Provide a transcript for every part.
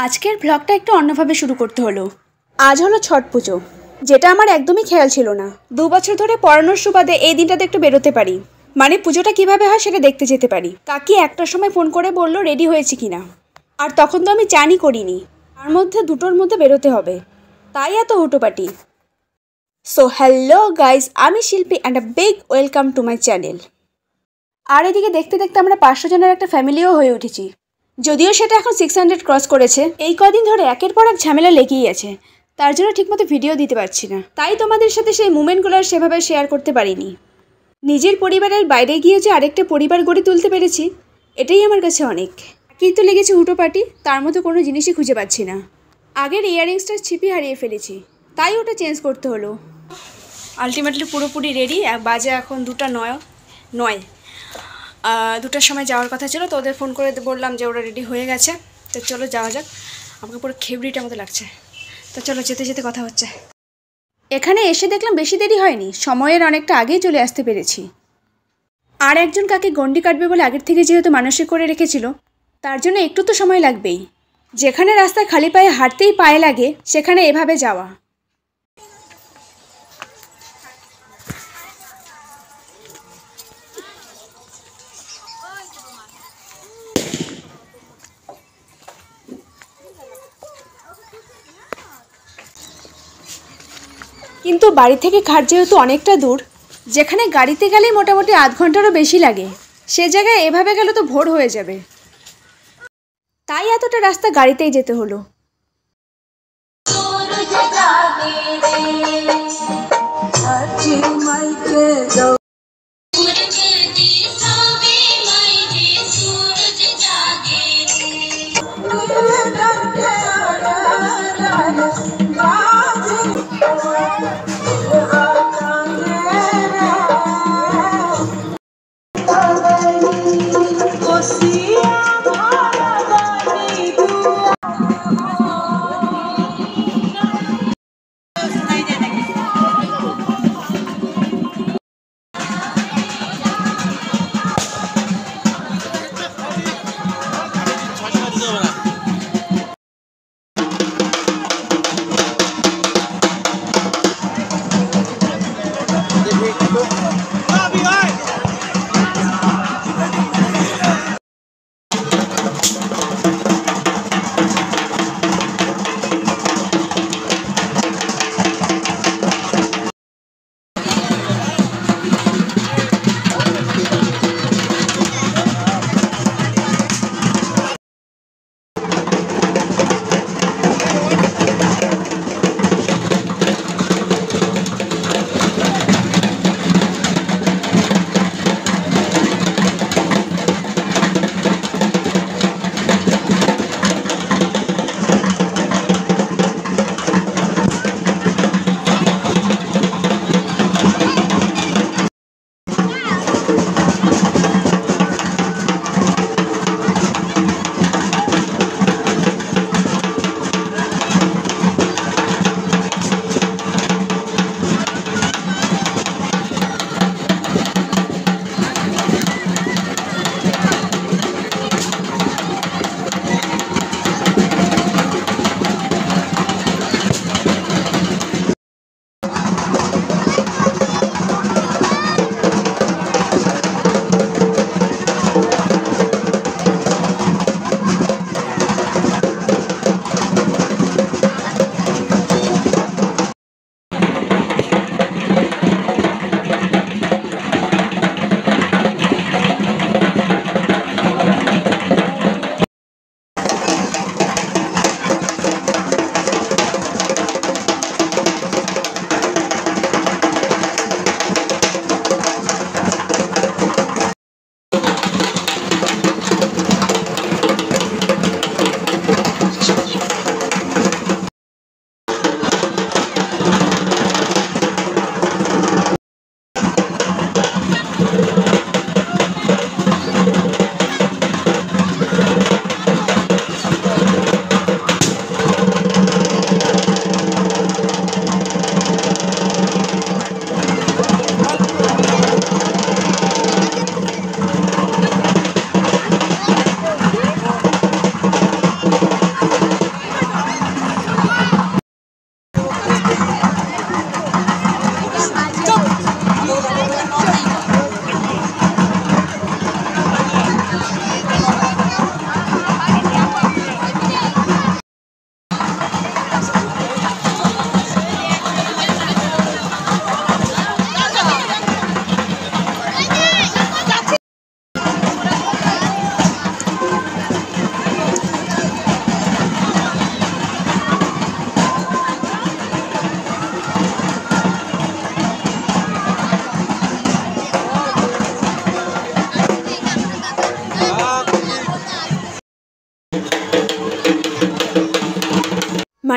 আজকের ব্লগটা একটু অন্যভাবে শুরু করতে হলো। আজ হলো ছট পুজো, যেটা আমার একদমই খেয়াল ছিল না। 2 বছর ধরে পড়ানোর সুবাদে এই দিনটাতে একটু বেরোতে পারি, মানে পুজোটা কিভাবে হয় সেটা দেখতে যেতে পারি। কাকি একটার সময় ফোন করে বললো রেডি হয়েছি কিনা, আর তখন তো আমি চানই করিনি। তার মধ্যে 2টোর মধ্যে বেরোতে হবে, তাই এত হুটোপাটি। সো হ্যালো গাইজ, আমি Shilpi and a big welcome to my channel. আর এদিকে দেখতে দেখতে আমরা 500 জনের একটা ফ্যামিলিও হয়ে উঠেছি, যদিও সেটা এখন 600 ক্রস করেছে। এই কদিন ধরে একের পর এক ঝামেলা লেগেই আছে, তার জন্য ঠিকমতো ভিডিও দিতে পারছি না, তাই তোমাদের সাথে সেই মুমেন্টগুলো সেভাবে শেয়ার করতে পারিনি। নিজের পরিবারের বাইরে গিয়ে যে আরেকটা পরিবার গড়ে তুলতে পেরেছি, এটাই আমার কাছে অনেক। কিন্তু লেগেছে হুটোপাটি, তার মতো কোনো জিনিসই খুঁজে পাচ্ছি না। আগের ইয়াররিংসটার ছিপি হারিয়ে ফেলেছি, তাই ওটা চেঞ্জ করতে হলো। আলটিমেটলি পুরোপুরি রেডি। বাজে এখন 2টা 9। 2টার সময় যাওয়ার কথা ছিল, তো ওদের ফোন করে বললাম যে ওরা রেডি হয়ে গেছে, তো চলো যাওয়া যাক। আমাকে পুরো খেবড়িটার মতো লাগছে, তো চলো যেতে যেতে কথা হচ্ছে। এখানে এসে দেখলাম বেশি দেরি হয়নি, সময়ের অনেকটা আগেই চলে আসতে পেরেছি। আর একজন কাকে গন্ডি কাটবে বলে আগের থেকে যেহেতু মানসিক করে রেখেছিল, তার জন্য একটু তো সময় লাগবেই। যেখানে রাস্তায় খালি পায়ে হাঁটতেই পায়ে লাগে, সেখানে এভাবে যাওয়া। কিন্তু বাড়ি থেকে ঘাট যেহেতু অনেকটা দূর, যেখানে গাড়িতে গেলেই মোটামুটি আধ ঘন্টারও বেশি লাগে, সে জায়গায় এভাবে গেলে তো ভোর হয়ে যাবে, তাই এতটা রাস্তা গাড়িতেই যেতে হলো।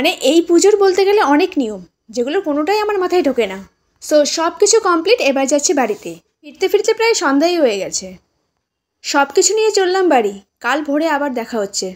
মানে এই পুজোর বলতে গেলে অনেক নিয়ম, যেগুলো কোনোটাই আমার মাথায় ঢোকে না। সো সব কিছু কমপ্লিট, এবার যাচ্ছি বাড়িতে। ফিরতে ফিরতে প্রায় সন্ধ্যাই হয়ে গেছে। সব কিছু নিয়ে চললাম বাড়ি, কাল ভোরে আবার দেখা হচ্ছে।